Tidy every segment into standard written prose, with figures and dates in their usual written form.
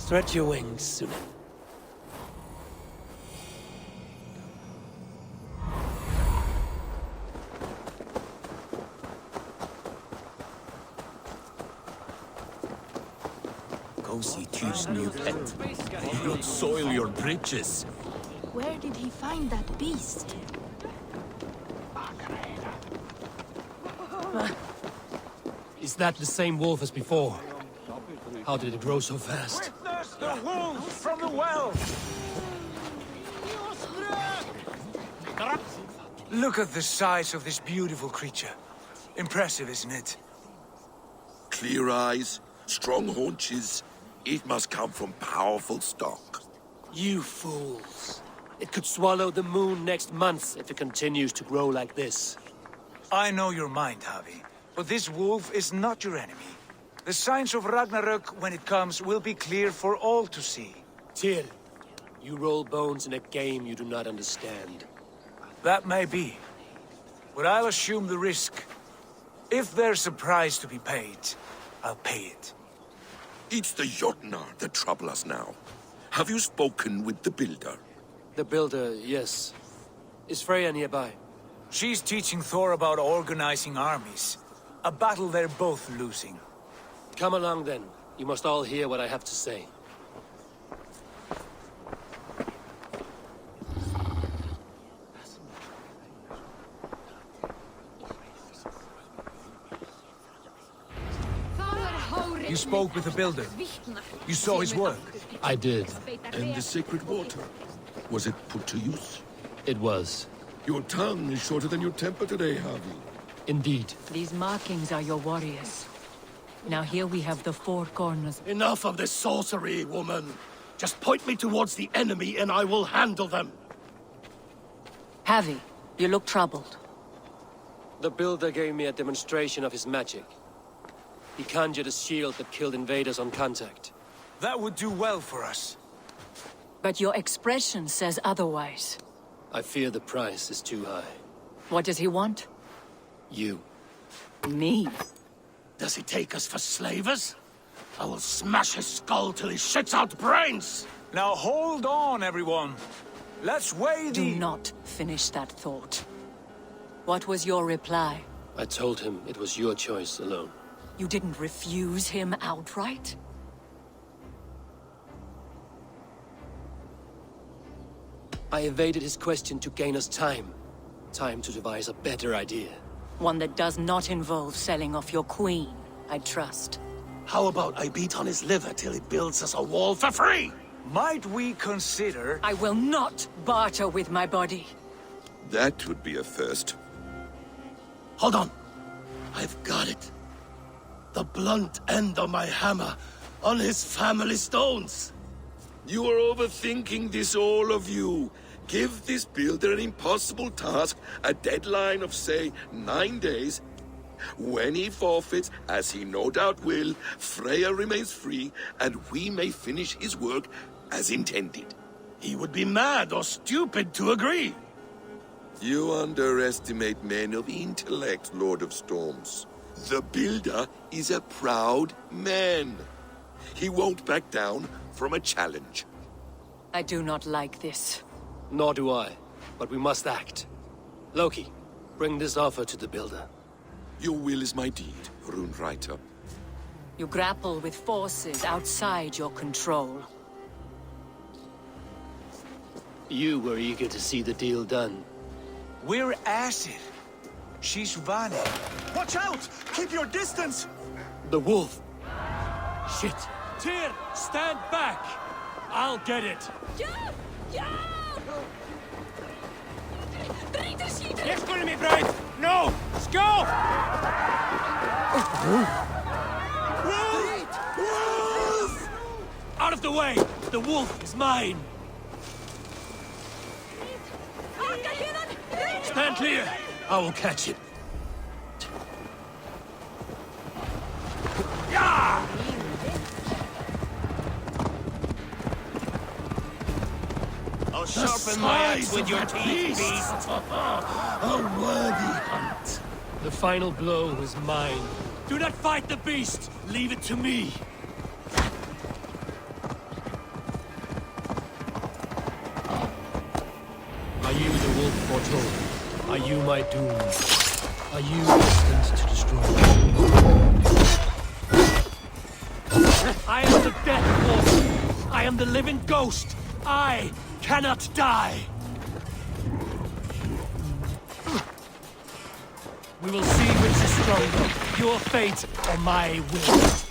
Stretch your wings, Suna. Go see Tyr's new pet. You don't soil your bridges. Where did he find that beast? Is that the same wolf as before? How did it grow so fast? Witness the wolf from the well! Look at the size of this beautiful creature. Impressive, isn't it? Clear eyes, strong haunches. It must come from powerful stock. You fools. It could swallow the moon next month if it continues to grow like this. I know your mind, Javi. But this wolf is not your enemy. The signs of Ragnarök, when it comes, will be clear for all to see. Tyr, you roll bones in a game you do not understand. That may be. But I'll assume the risk. If there's a price to be paid, I'll pay it. It's the Jotnar that trouble us now. Have you spoken with the builder? The builder, yes. Is Freya nearby? She's teaching Thor about organizing armies. A battle they're both losing. Come along then. You must all hear what I have to say. You spoke with the builder. You saw his work. I did. And the sacred water? Was it put to use? It was. Your tongue is shorter than your temper today, Javi. Indeed. These markings are your warriors. Now here we have the four corners. Enough of this sorcery, woman. Just point me towards the enemy and I will handle them. Javi, you look troubled. The builder gave me a demonstration of his magic. He conjured a shield that killed invaders on contact. That would do well for us. But your expression says otherwise. I fear the price is too high. What does he want? You. Me? Does he take us for slavers? I will smash his skull till he shits out brains! Now hold on, everyone. Let's weigh Do the... not finish that thought. What was your reply? I told him it was your choice alone. You didn't refuse him outright? I evaded his question to gain us time. Time to devise a better idea. One that does not involve selling off your queen, I trust. How about I beat on his liver till he builds us a wall for free? Might we consider... I will not barter with my body. That would be a first. Hold on. I've got it. The blunt end of my hammer on his family stones. You are overthinking this, all of you. Give this builder an impossible task, a deadline of, say, 9 days. When he forfeits, as he no doubt will, Freya remains free, and we may finish his work as intended. He would be mad or stupid to agree. You underestimate men of intellect, Lord of Storms. The builder is a proud man. He won't back down from a challenge. I do not like this. Nor do I, but we must act. Loki, bring this offer to the builder. Your will is my deed, Runewriter. You grapple with forces outside your control. You were eager to see the deal done. We're Acid. She's Vani. Watch out! Keep your distance! The wolf! Shit! Tyr, stand back! I'll get it! Yes, go to me, Brian! No! Go! Wolf! Out of the way! The wolf is mine! Stand clear! I will catch it. I'll sharpen my axe with your teeth, beast! A worthy hunt. The final blow is mine. Do not fight the beast! Leave it to me! foretold? Are you my doom? Are you destined to destroy me? I am the death force! I am the living ghost! I cannot die! We will see which is stronger, your fate or my will.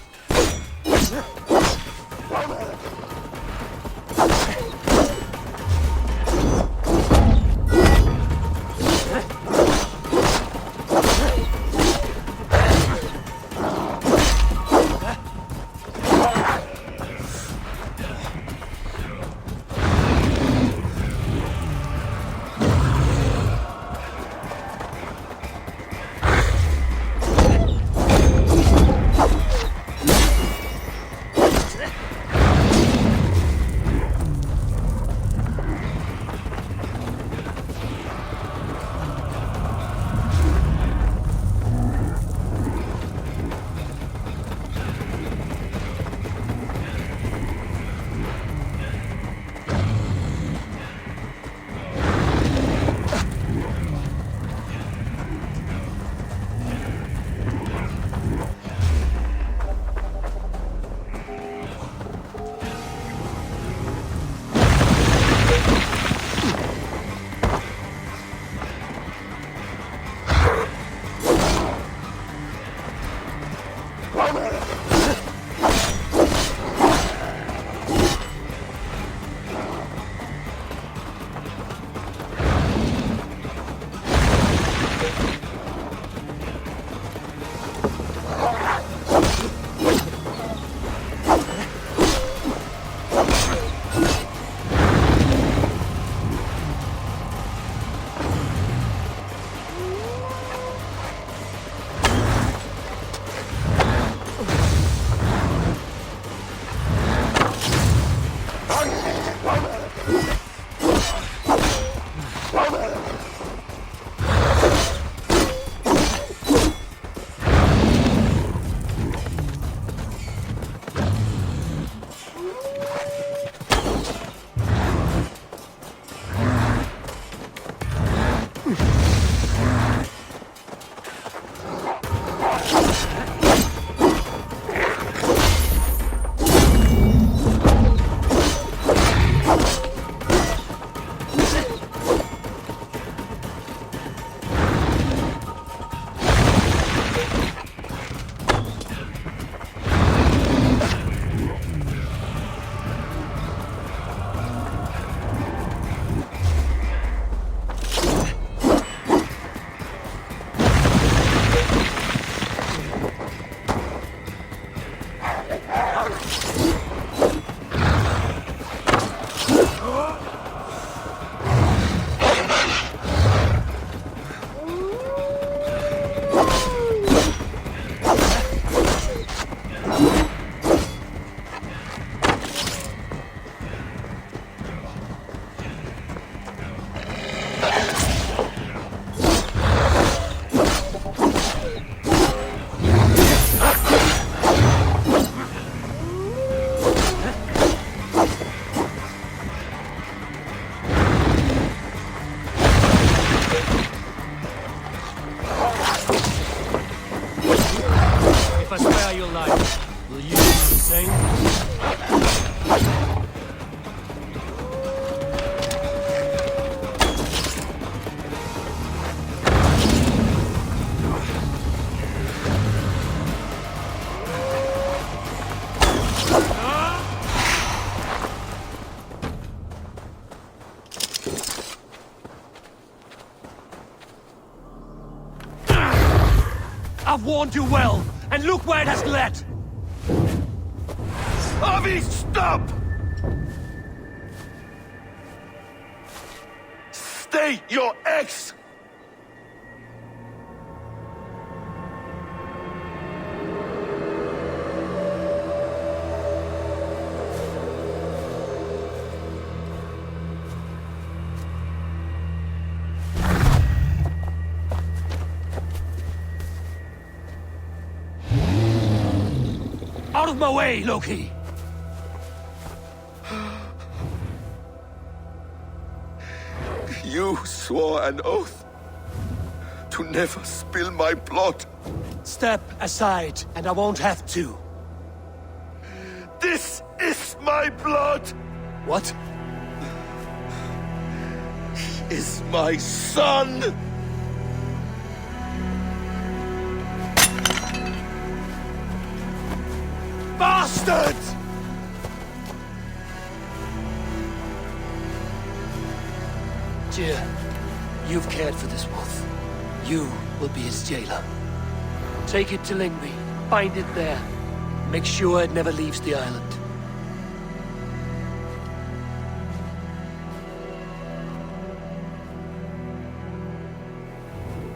I've warned you well, and look where it has led! Avi, stop! State your ex! Out of my way, Loki! You swore an oath to never spill my blood. Step aside, and I won't have to. This is my blood! What? He is my son! Bastard! Tyr, you've cared for this wolf. You will be his jailer. Take it to Lingby. Bind it there. Make sure it never leaves the island.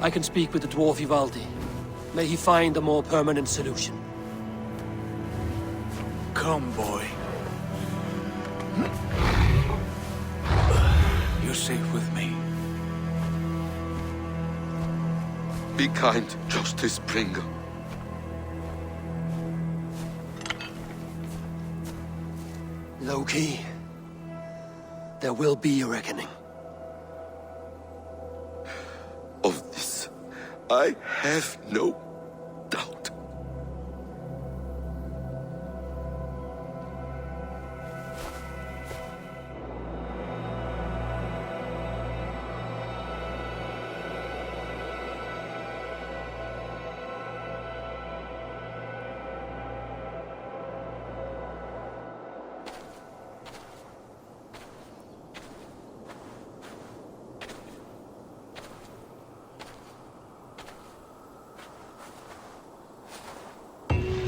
I can speak with the dwarf Ivaldi. May he find a more permanent solution. Come, boy. You're safe with me. Be kind, Justice Bringer. Loki, there will be a reckoning. Of this, I have no doubt.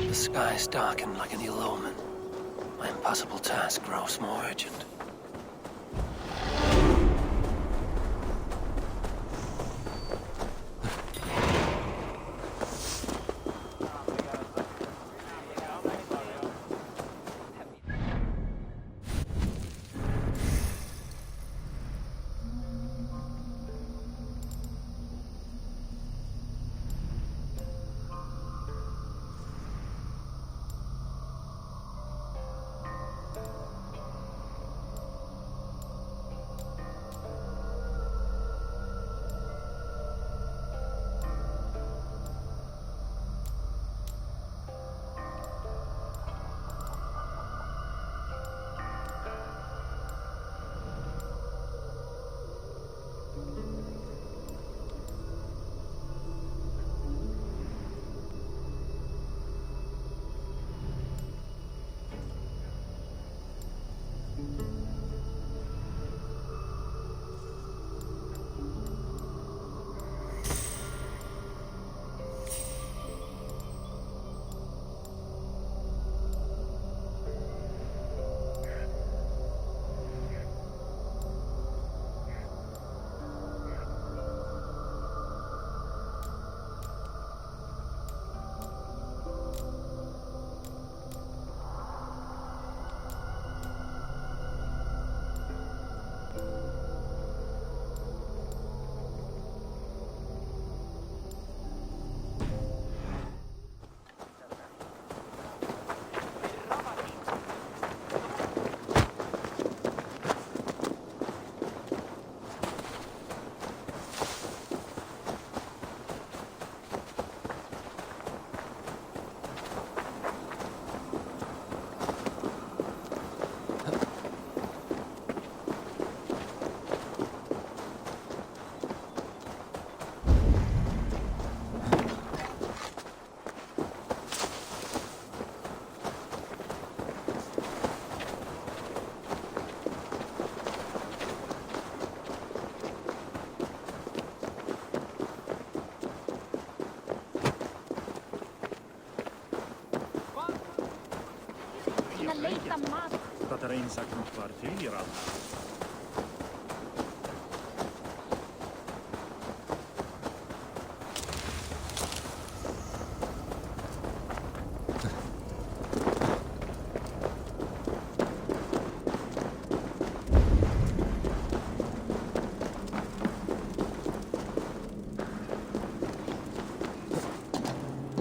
The skies darken like an ill omen. My impossible task grows more urgent.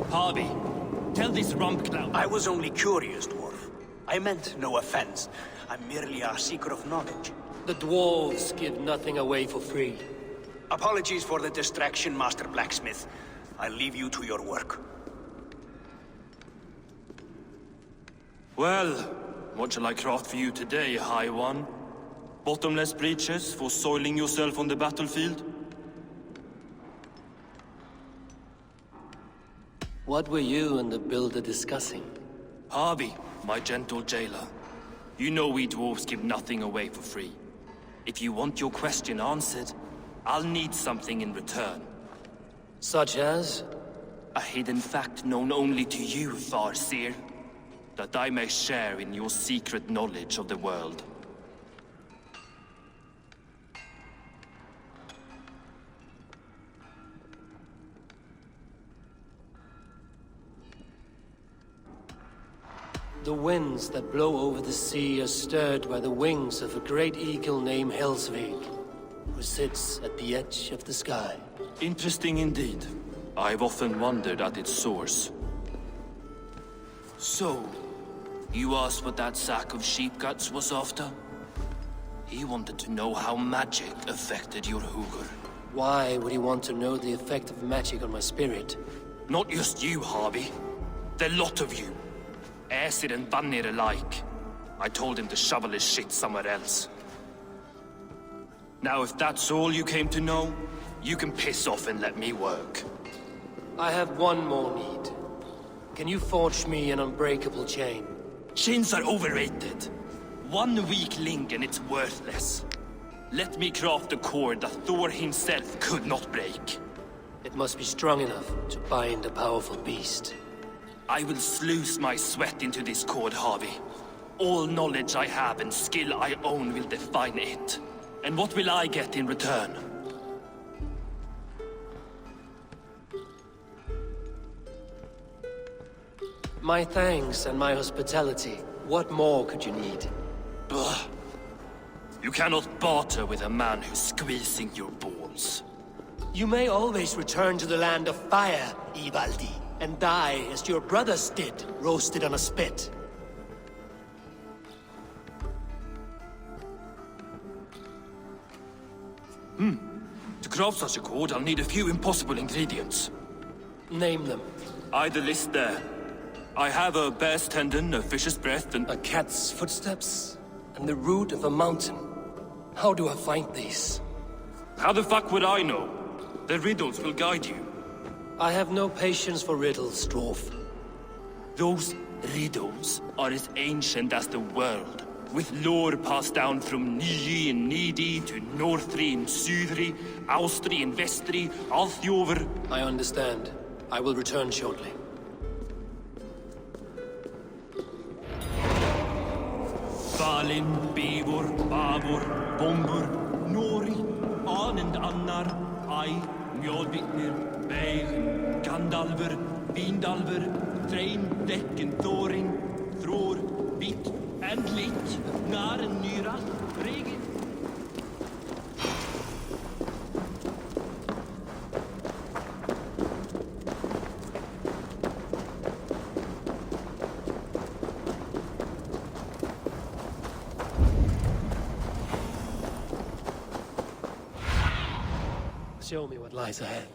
Harvey, tell this rump clown. I was only curious, dwarf. I meant no offense. I'm merely a seeker of knowledge. The dwarves give nothing away for free. Apologies for the distraction, Master Blacksmith. I'll leave you to your work. Well, what shall I craft for you today, High One? Bottomless breeches for soiling yourself on the battlefield? What were you and the builder discussing? Harvey, my gentle jailer. You know we dwarves give nothing away for free. If you want your question answered, I'll need something in return. Such as? A hidden fact known only to you, Farseer. That I may share in your secret knowledge of the world. The winds that blow over the sea are stirred by the wings of a great eagle named Helsvig, who sits at the edge of the sky. Interesting indeed. I've often wondered at its source. So, you asked what that sack of sheep guts was after? He wanted to know how magic affected your hugr. Why would he want to know the effect of magic on my spirit? Not just you, Harvey. The lot of you. Acid and Vanir alike. I told him to shovel his shit somewhere else. Now, if that's all you came to know, you can piss off and let me work. I have one more need. Can you forge me an unbreakable chain? Chains are overrated. One weak link and it's worthless. Let me craft a cord that Thor himself could not break. It must be strong enough to bind a powerful beast. I will sluice my sweat into this cord, Harvey. All knowledge I have and skill I own will define it. And what will I get in return? My thanks and my hospitality. What more could you need? Blah. You cannot barter with a man who's squeezing your balls. You may always return to the land of fire, Ivaldi, and die as your brothers did, roasted on a spit. To craft such a cord, I'll need a few impossible ingredients. Name them. I'd list there. I have a bear's tendon, a fish's breath, and... A cat's footsteps, and the root of a mountain. How do I find these? How the fuck would I know? The riddles will guide you. I have no patience for riddles, dwarf. Those riddles are as ancient as the world, with lore passed down from Niji and Nidi to Northri and Sudri, Austri and Vestri, Althjover. I understand. I will return shortly. Valin, Bivor, Bavor, Bombur, Nori, Anand Annar, Ai, Mjolvitnir, Beir, Gandalfur, Vindalfur, Trein, Dekken, Thorin, Thror, Vit, and Lit, Naren, Nyra, Regin. Show me what lies ahead.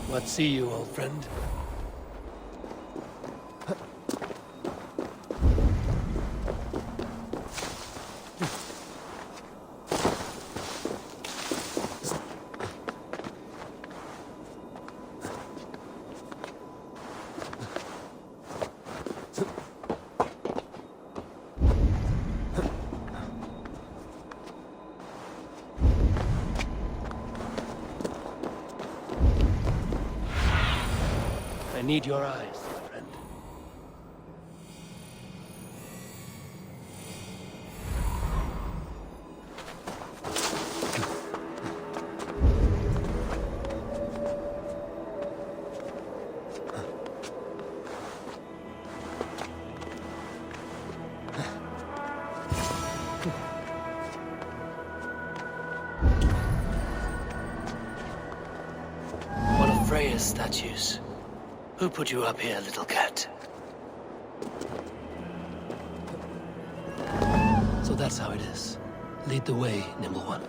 What see you, old friend? I need your eyes, my friend. warrior statues. Who put you up here, little cat? So that's how it is. Lead the way, nimble one.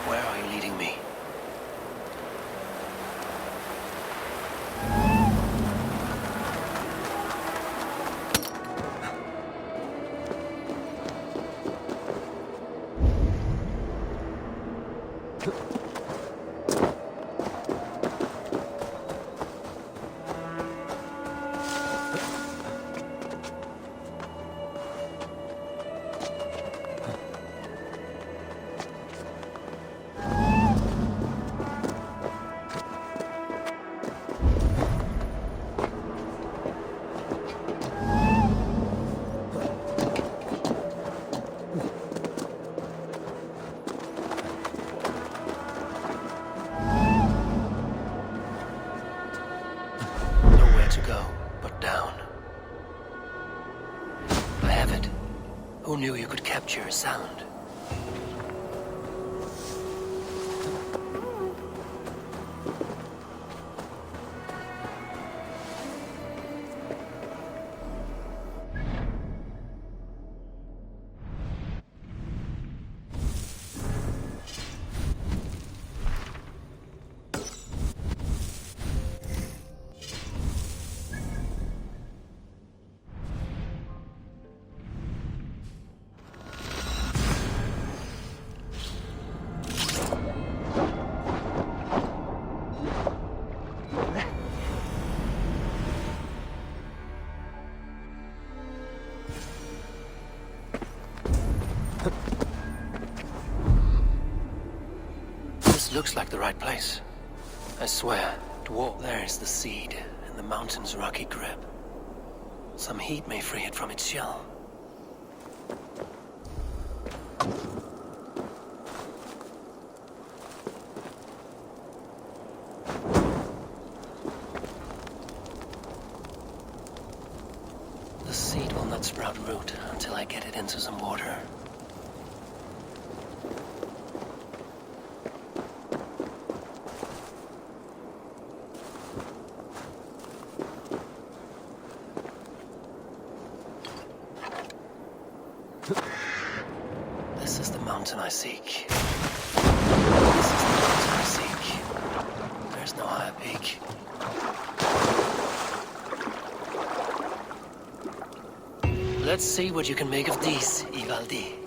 Where are you leading me? Nowhere to go but down. I have it. Who knew you could capture a sound? This looks like the right place. I swear, dwarf, there is the seed in the mountain's rocky grip. Some heat may free it from its shell. The seed will not sprout root until I get it into some water. This is the mountain I seek. This is the mountain I seek. There's no higher peak. Let's see what you can make of these, Ivaldi.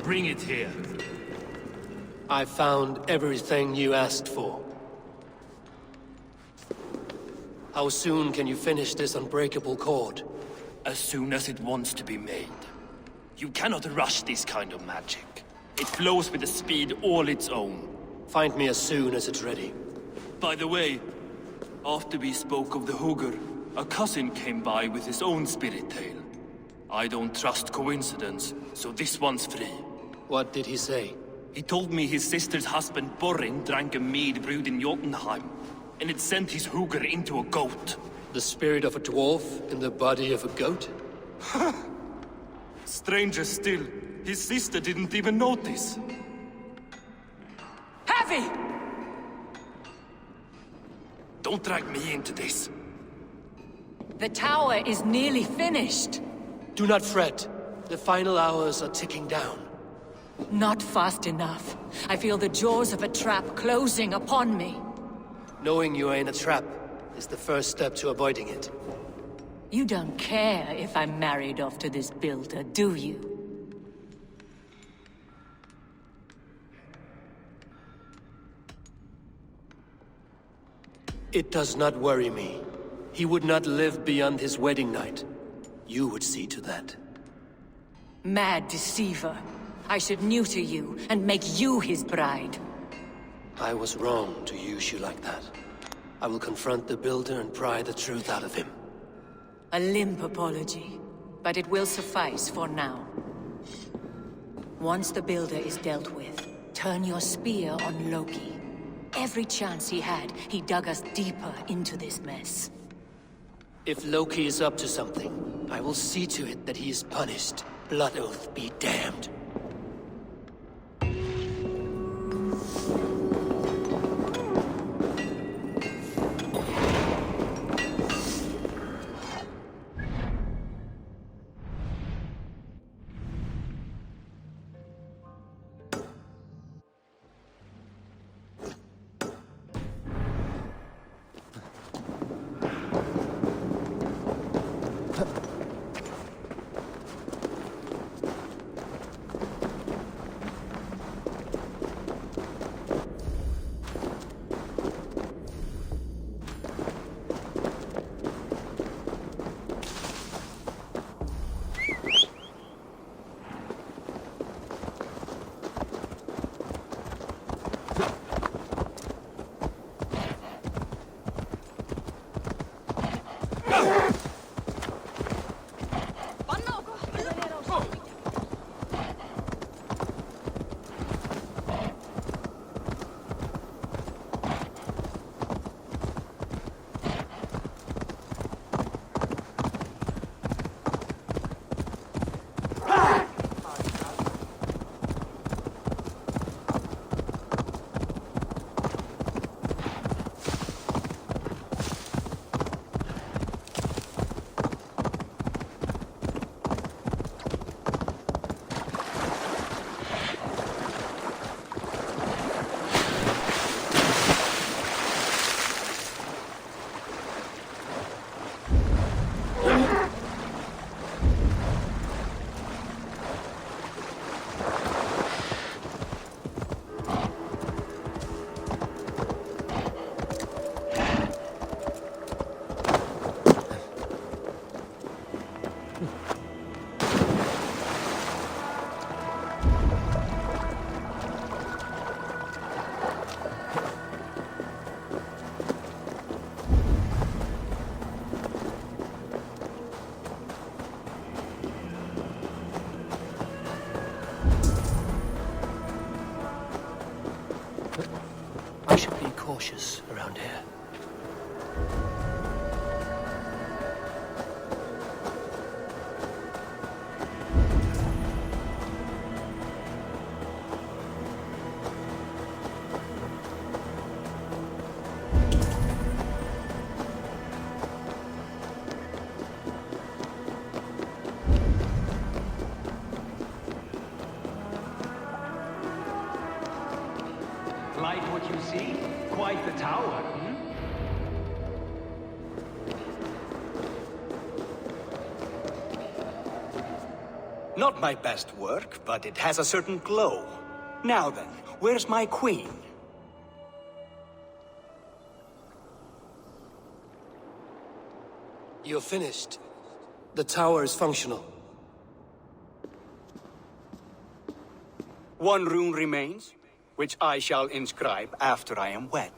Bring it here. I found everything you asked for. How soon can you finish this unbreakable cord? As soon as it wants to be made. You cannot rush this kind of magic. It flows with a speed all its own. Find me as soon as it's ready. By the way, after we spoke of the Hugr, a cousin came by with his own spirit tale. I don't trust coincidence, so this one's free. What did he say? He told me his sister's husband Borin drank a mead brewed in Jotunheim, and it sent his hooker into a goat. The spirit of a dwarf in the body of a goat? Stranger still, his sister didn't even notice. Heavy! Don't drag me into this. The tower is nearly finished. Do not fret. The final hours are ticking down. Not fast enough. I feel the jaws of a trap closing upon me. Knowing you are in a trap is the first step to avoiding it. You don't care if I'm married off to this builder, do you? It does not worry me. He would not live beyond his wedding night. You would see to that. Mad deceiver. I should neuter you and make you his bride. I was wrong to use you like that. I will confront the builder and pry the truth out of him. A limp apology, but it will suffice for now. Once the builder is dealt with, turn your spear on Loki. Every chance he had, he dug us deeper into this mess. If Loki is up to something, I will see to it that he is punished. Blood Oath be damned. I should be cautious around here. Like what you see? Quite the tower, hmm? Not my best work, but it has a certain glow. Now then, where's my queen? You're finished. The tower is functional. One rune remains, which I shall inscribe after I am wed.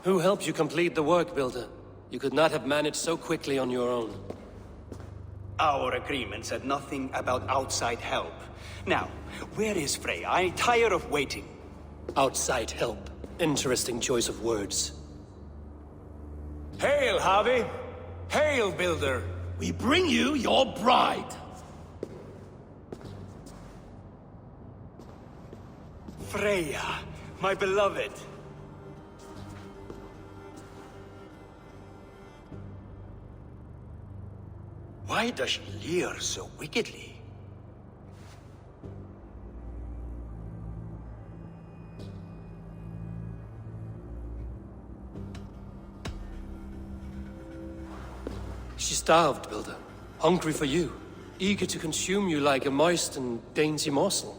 Who helped you complete the work, Builder? You could not have managed so quickly on your own. Our agreement said nothing about outside help. Now, where is Freya? I'm tired of waiting. Outside help. Interesting choice of words. Hail, Javi! Hail, Builder! We bring you your bride. Freya, my beloved. Why does she leer so wickedly? She starved, Builder. Hungry for you. Eager to consume you like a moist and dainty morsel.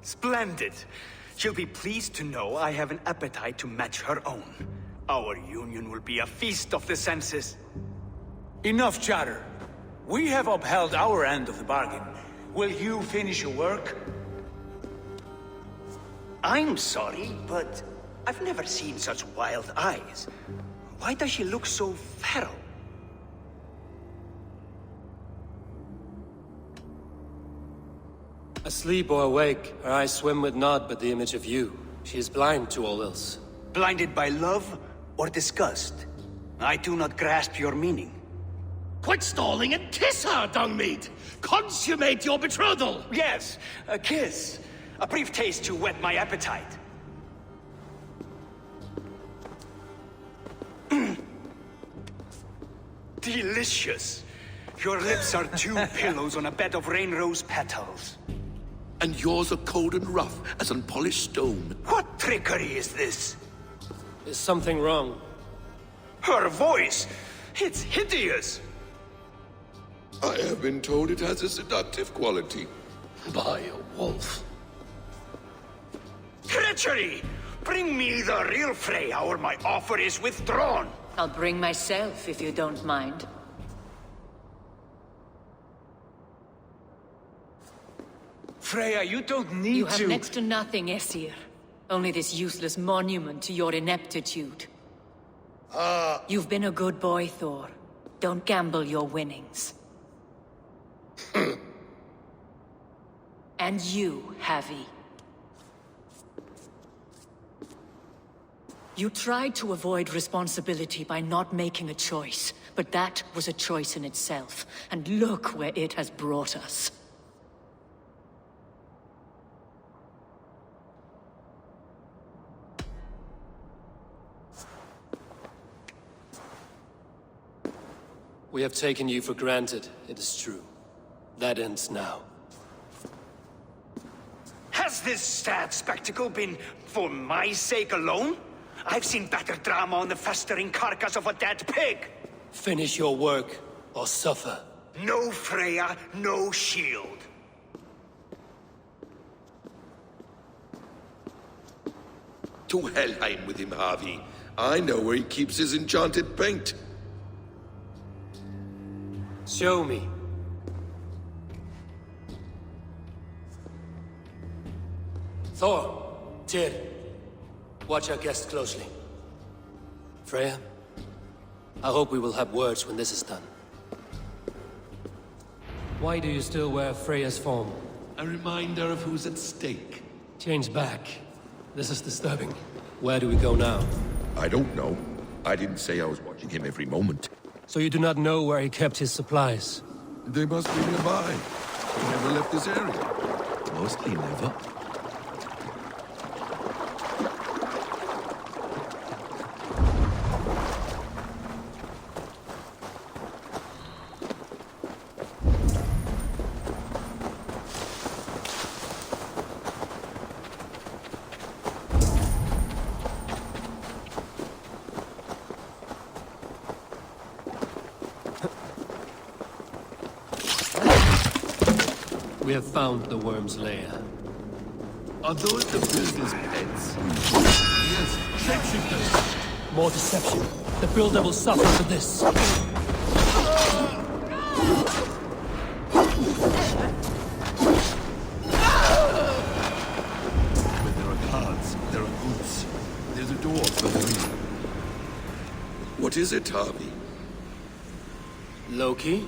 Splendid. She'll be pleased to know I have an appetite to match her own. Our union will be a feast of the senses. Enough chatter. We have upheld our end of the bargain. Will you finish your work? I'm sorry, but I've never seen such wild eyes. Why does she look so feral? Asleep or awake, her eyes swim with naught but the image of you. She is blind to all else. Blinded by love or disgust? I do not grasp your meaning. Quit stalling and kiss her, Dungmeat! Consummate your betrothal! Yes, a kiss. A brief taste to whet my appetite. Delicious. Your lips are two pillows on a bed of rain rose petals. And yours are cold and rough as unpolished stone. What trickery is this? Is something wrong? Her voice! It's hideous! I have been told it has a seductive quality. By a wolf. Treachery! Bring me the real Freya or my offer is withdrawn! I'll bring myself if you don't mind. Freya, you don't need You have to... next to nothing, Aesir. Only this useless monument to your ineptitude. You've been a good boy, Thor. Don't gamble your winnings. And you, Havi. You tried to avoid responsibility by not making a choice, but that was a choice in itself, and look where it has brought us. We have taken you for granted, it is true. That ends now. Has this sad spectacle been for my sake alone? I've seen better drama on the festering carcass of a dead pig! Finish your work, or suffer. No Freya, no shield. To Helheim with him, Harvey. I know where he keeps his enchanted paint. Show me. Thor, Tyr, watch our guest closely. Freya, I hope we will have words when this is done. Why do you still wear Freya's form? A reminder of who's at stake. Change back. This is disturbing. Where do we go now? I don't know. I didn't say I was watching him every moment. So you do not know where he kept his supplies? They must be nearby. He never left this area. Mostly never. We have found the worm's lair. Are those the builder's pets? Yes, shapeshifters. More deception. The builder will suffer for this. Where there are cards, there are goods. There's a door. is it, Harvey? Loki?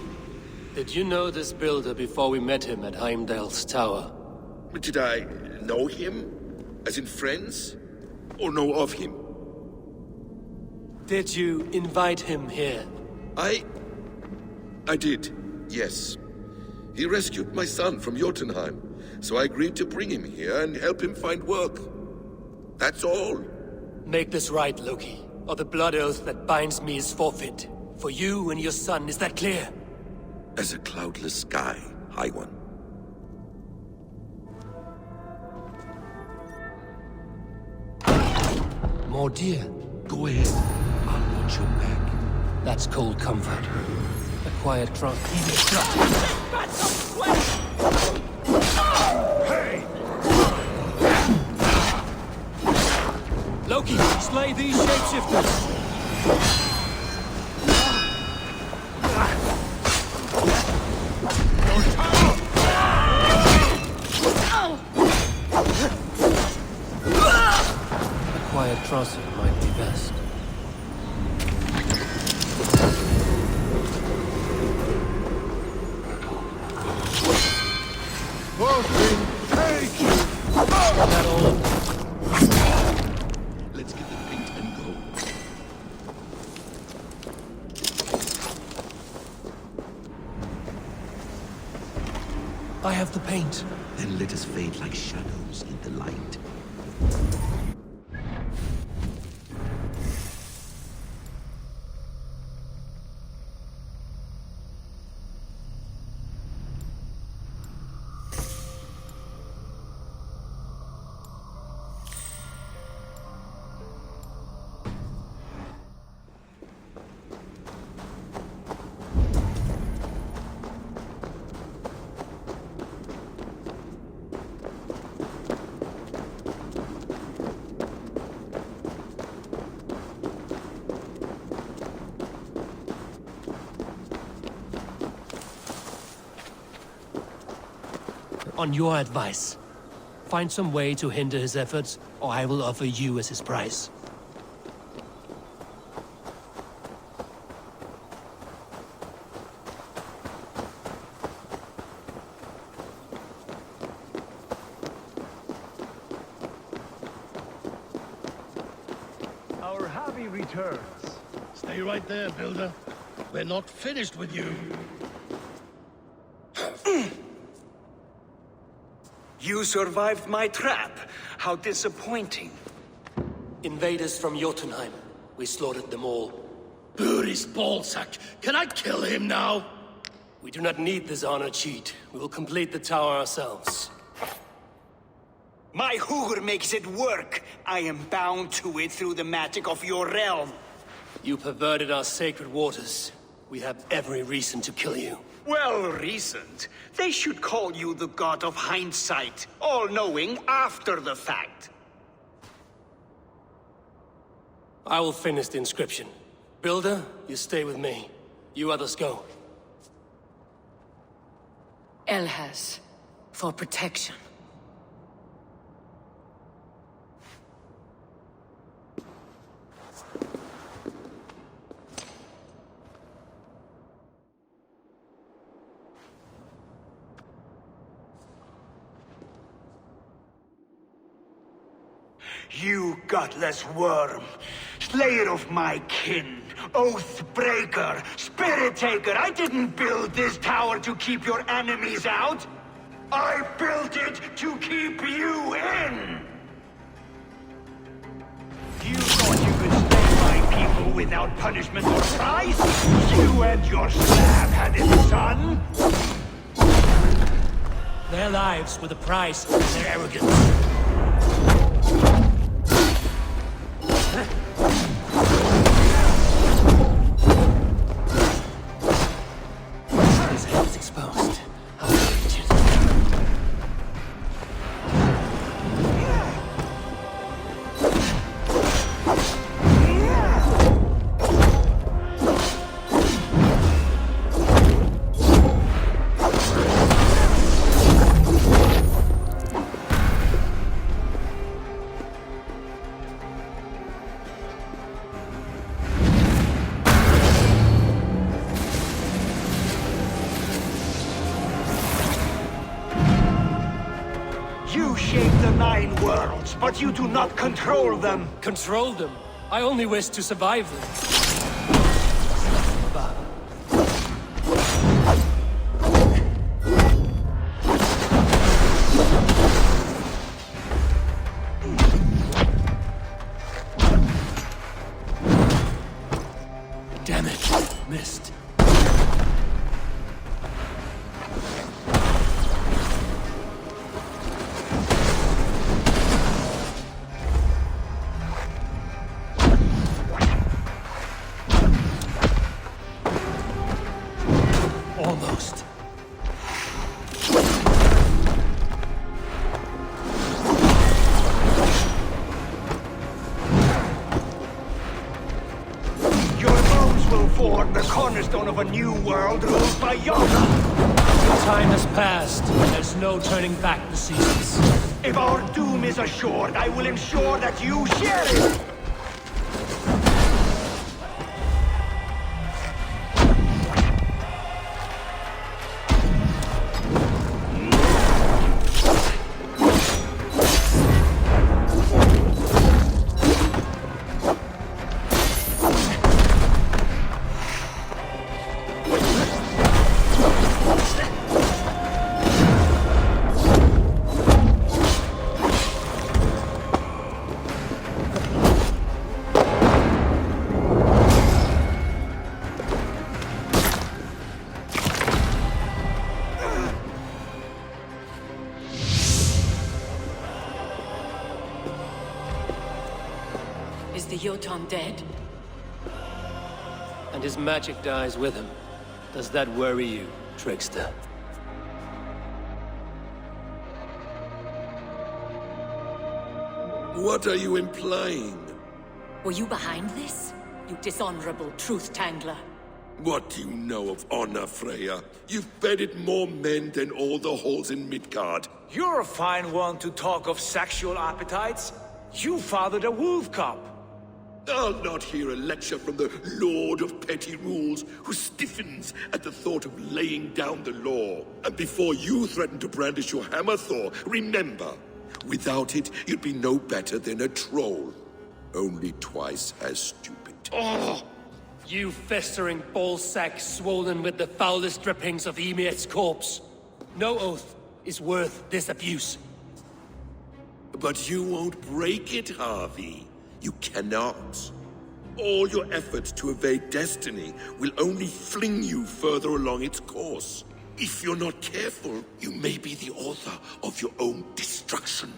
Did you know this builder before we met him at Heimdall's tower? Did I know him? As in friends? Or know of him? Did you invite him here? I did, yes. He rescued my son from Jotunheim, so I agreed to bring him here and help him find work. That's all. Make this right, Loki, or the blood oath that binds me is forfeit. For you and your son, is that clear? As a cloudless sky, High One. More deer. Go ahead. I'll watch your back. That's cold comfort. A quiet trunk. Hey! Loki, slay these shapeshifters! A quiet crossing might be best. That all? Let's get the paint and go. I have the paint. Then let us fade like shadows in the light. On your advice, find some way to hinder his efforts, or I will offer you as his price. Our Javi returns. Stay right there, Builder. We're not finished with you. You survived my trap. How disappointing. Invaders from Jotunheim. We slaughtered them all. Buri's ballsack. Can I kill him now? We do not need this honor cheat. We will complete the tower ourselves. My Hugr makes it work. I am bound to it through the magic of your realm. You perverted our sacred waters. We have every reason to kill you. Well reasoned. They should call you the god of hindsight, all-knowing after the fact. I will finish the inscription. Builder, you stay with me. You others go. Elhas, for protection. You gutless worm, slayer of my kin, oath breaker, spirit taker, I didn't build this tower to keep your enemies out. I built it to keep you in. You thought you could slay my people without punishment or price? You and your slab-headed son? Their lives were the price of their arrogance. His head's exposed. I'll reach it. You shape the 9 worlds, but you do not control them. Control them? I only wish to survive them. Damn it. Missed. Almost. Form the cornerstone of a new world ruled by Yoda. The time has passed. There's no turning back the seasons. If our doom is assured, I will ensure that you share it. Is the Jotun dead? And his magic dies with him. Does that worry you, trickster? What are you implying? Were you behind this? You dishonorable truth-tangler. What do you know of honor, Freya? You've bedded more men than all the halls in Midgard. You're a fine one to talk of sexual appetites. You fathered a wolf cub. I'll not hear a lecture from the Lord of Petty Rules, who stiffens at the thought of laying down the law. And before you threaten to brandish your hammer, Thor, remember, without it, you'd be no better than a troll. Only twice as stupid. Oh! You festering ballsack swollen with the foulest drippings of Ymir's corpse. No oath is worth this abuse. But you won't break it, Harvey. You cannot. All your efforts to evade destiny will only fling you further along its course. If you're not careful, you may be the author of your own destruction.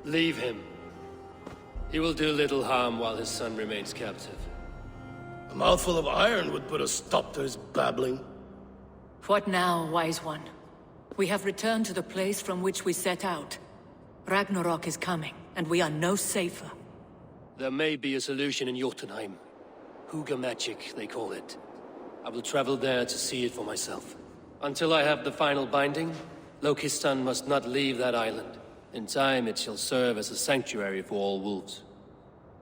Leave him. He will do little harm while his son remains captive. A mouthful of iron would put a stop to his babbling. What now, wise one? We have returned to the place from which we set out. Ragnarok is coming, and we are no safer. There may be a solution in Jotunheim. Huga magic, they call it. I will travel there to see it for myself. Until I have the final binding, Loki's son must not leave that island. In time, it shall serve as a sanctuary for all wolves.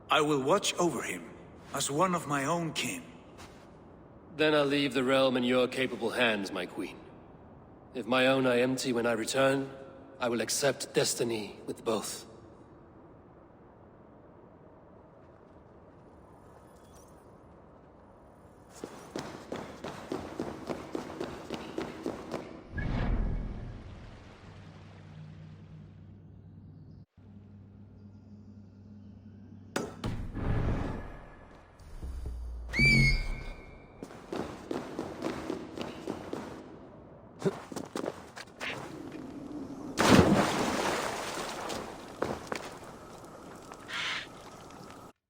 I will watch over him, as one of my own kin. Then I'll leave the realm in your capable hands, my queen. If my own I empty when I return, I will accept destiny with both.